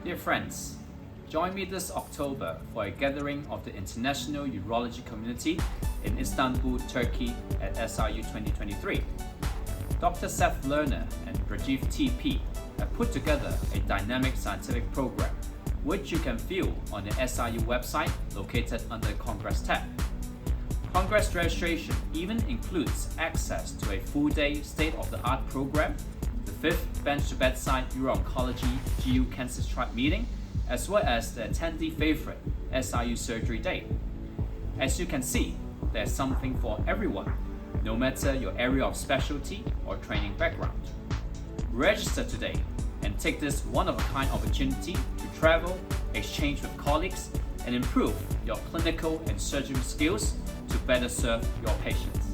Dear friends, join me this October for a gathering of the international urology community in Istanbul, Turkey at SIU 2023. Dr. Seth Lerner and Rajiv TP have put together a dynamic scientific program which you can view on the SIU website located under Congress tab. Congress registration even includes access to a full-day state-of-the-art program, the 5th Bench-to-Bedside Uro-Oncology GU Cancer Tribe meeting, as well as the attendee favorite SIU Surgery Day. As you can see, there's something for everyone, no matter your area of specialty or training background. Register today and take this one-of-a-kind opportunity to travel, exchange with colleagues, and improve your clinical and surgical skills to better serve your patients.